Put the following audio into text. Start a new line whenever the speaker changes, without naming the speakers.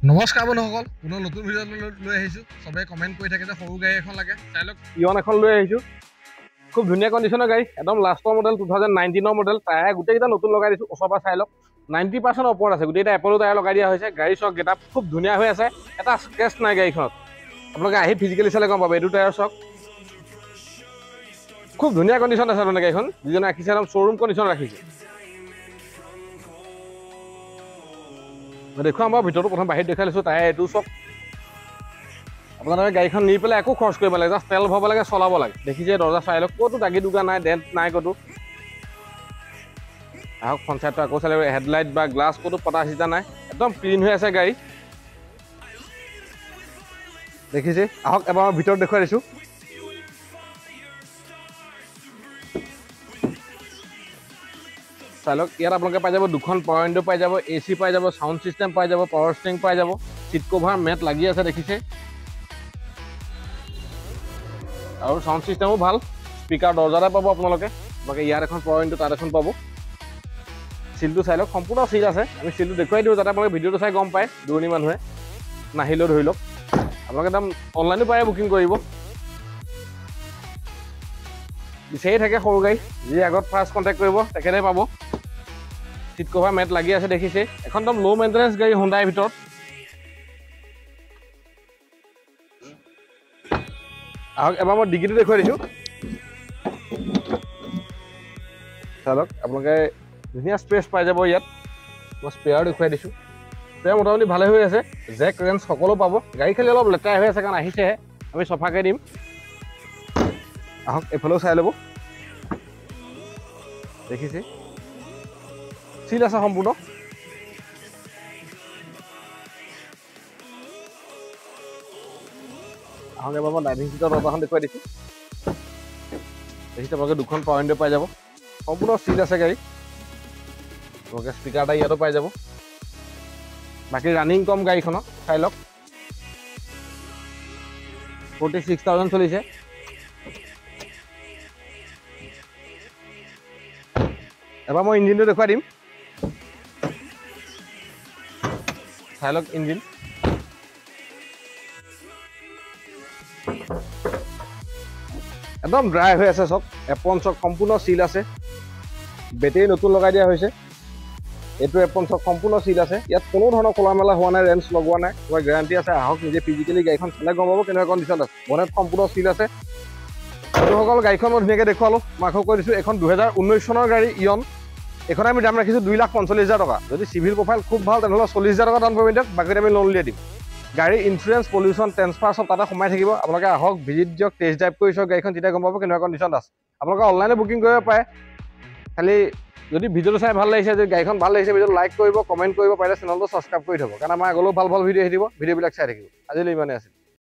নমস্কাৰ বন্ধুসকল, পুনৰ নতুন ভিডিঅ' লৈ আহিছোঁ। চবেই কমেণ্ট কৰি থাকে যে সৰু গাড়ী এখন লাগে, চাই লওক
ইয়ন এখন লৈ আহিছোঁ। খুব ধুনীয়া কণ্ডিশ্যনৰ গাড়ী, একদম লাষ্টৰ মডেল 2019 মডেল। টায়াৰ গোটেইকেইটা নতুন লগাই দিছোঁ। ওচৰৰ পৰা চাই লওক, 90% ওপৰত আছে। গোটেইকেইটা এপলো টায়াৰ লগাই দিয়া হৈছে। গাড়ী চক গেটআপ খুব ধুনীয়া হৈ আছে, এটা স্ক্ৰেচ নাই গাড়ীখনত। আপোনালোকে আহি ফিজিকেলি চালে গম পাব। এইটো টায়াৰ চক খুব ধুনীয়া কণ্ডিশ্যন আছে। মানে গাড়ীখন যিজনে ৰাখিছে একদম শ্ব'ৰুম কণ্ডিশ্যন ৰাখিছে। দেখুৱাম বাৰু ভিতৰতো প্ৰথম বাহিৰত দেখাই লৈছোঁ। টায়াৰ এইটো চক আপোনালোকে গাড়ীখন নি পেলাই একো খৰচ কৰিব লাগে, জাষ্ট তেল ভৰাব লাগে, চলাব লাগে। দেখিছে দৰ্জা চাই লওক, ক'তো দাগি দুগা নাই, ডেণ্ট নাই ক'তো। আহক পঞ্চায়তটো আকৌ চালে, হেডলাইট বা গ্লাছ ক'তো পতা চিটা নাই, একদম ক্লিন হৈ আছে গাড়ী। দেখিছে, আহক এবাৰ ভিতৰত দেখুৱাই দিছোঁ। চাই লওক, ইয়াত আপোনালোকে পাই যাব দুখন পাৱাৰ উইণ্ডো পাই যাব, AC পাই যাব, চাউণ্ড চিষ্টেম পাই যাব, পাৱাৰ ষ্টিং পাই যাব, চিট কভাৰ মেট লাগি আছে দেখিছে। আৰু চাউণ্ড চিষ্টেমো ভাল, স্পীকাৰ দৰ্জাতে পাব আপোনালোকে। ইয়াত এখন পাৱাৰ উইণ্ডো, তাত এখন পাব। চিলটো চাই লওক, সম্পূৰ্ণ চিল আছে। আমি চিলটো দেখুৱাই দিওঁ যাতে আপোনালোকে ভিডিঅ'টো চাই গম পায়, দূৰণি মানুহে নাহিলেও ধৰি লওক। আপোনালোকে একদম অনলাইনো পাৰে বুকিং কৰিব। বিচাৰি থাকে সৰু গাড়ী, যি আগত ফাৰ্ষ্ট কণ্টেক্ট কৰিব তেখেতে পাব। চিট কভাৰ মেট লাগি আছে দেখিছে। এখন একদম ল' মেইনটেনেঞ্চ গাড়ী হুণ্ডাইৰ ভিতৰত। আহক এবাৰ মই ডিগ্ৰীটো দেখুৱাই দিছোঁ। চাওক আপোনালোকে ধুনীয়া স্পেচ পাই যাব ইয়াত। মই স্পেয়াৰ দেখুৱাই দিছোঁ। স্পেয়াৰ মোটামুটি ভালে হৈ আছে, জেক ৰেঞ্চ সকলো পাব। গাড়ী খালি অলপ লেতেৰা হৈ আছে কাৰণ আহিছেহে, আমি চফাকৈ দিম। আহক এইফালেও চাই ল'ব, দেখিছে চিল আছে সম্পূৰ্ণ। আহক এবাৰ মই ড্ৰাইভিং চিটৰ দৰ্জাখন দেখুৱাই দিছোঁ। দেখিছে আপোনালোকে দুখন পাৱাৰ উইণ্ডো পাই যাব, সম্পূৰ্ণ চিল আছে গাড়ী। আপোনালোকে স্পীকাৰ এটা ইয়াতো পাই যাব। বাকী ৰানিং কম গাড়ীখনত চাই লওক, 46,000 চলিছে। এবাৰ মই ইঞ্জিনটো দেখুৱাই দিম, চাই লওক ইঞ্জিন। একদম ড্ৰাই হৈ আছে চক, এপন চক সম্পূৰ্ণ চিল আছে। বেটেৰী নতুন লগাই দিয়া হৈছে। এইটো এপন চক সম্পূৰ্ণ চিল আছে। ইয়াত কোনো ধৰণৰ খোলা মেলা হোৱা নাই, ৰেঞ্চ লগোৱা নাই, তোমাৰ গেৰাণ্টি আছে। আহক নিজে ফিজিকেলি গাড়ীখন চালে গম পাব কেনেকুৱা কণ্ডিশ্যন আছে। বনেট সম্পূৰ্ণ চিল আছে। বন্ধুসকল গাড়ীখন মই ধুনীয়াকৈ দেখুৱালোঁ। মই আকৌ কৈ দিছোঁ, এখন 2019 চনৰ গাড়ী ইয়ন। এইখনে আমি দাম ৰাখিছোঁ 2,45,000 টকা। যদি চিভিল প্ৰফাইল খুব ভাল তেনেহ'লে 40,000 টকা ডাউন পে'মেণ্ট দিয়ক, বাকীত আমি লোন উলিয়াই দিম। গাড়ীৰ ইঞ্চুৰেঞ্চ, পলিউশ্যন, ট্ৰেন্সফাৰ চব তাতে সোমাই থাকিব। আপোনালোকে আহক, ভিজিট দিয়ক, টেষ্ট ড্ৰাইভ কৰি চাওক গাড়ীখন, তেতিয়া গম পাব কেনেকুৱা কণ্ডিশ্যন আছে। আপোনালোকে অনলাইনে বুকিং কৰিব পাৰে। খালি যদি ভিডিঅ'টো চাই ভাল লাগিছে, যদি গাড়ীখন ভাল লাগিছে, ভিডিঅ'টো লাইক কৰিব, কমেণ্ট কৰিব, পাৰিলে চেনেলটো ছাবস্ক্ৰাইব কৰি থ'ব, কাৰণ আমাৰ আগলৈও ভাল ভাল ভিডিঅ' আহি দিব। ভিডিঅ'বিলাক চাই থাকিব। আজিলৈ ইমানেই আছিল।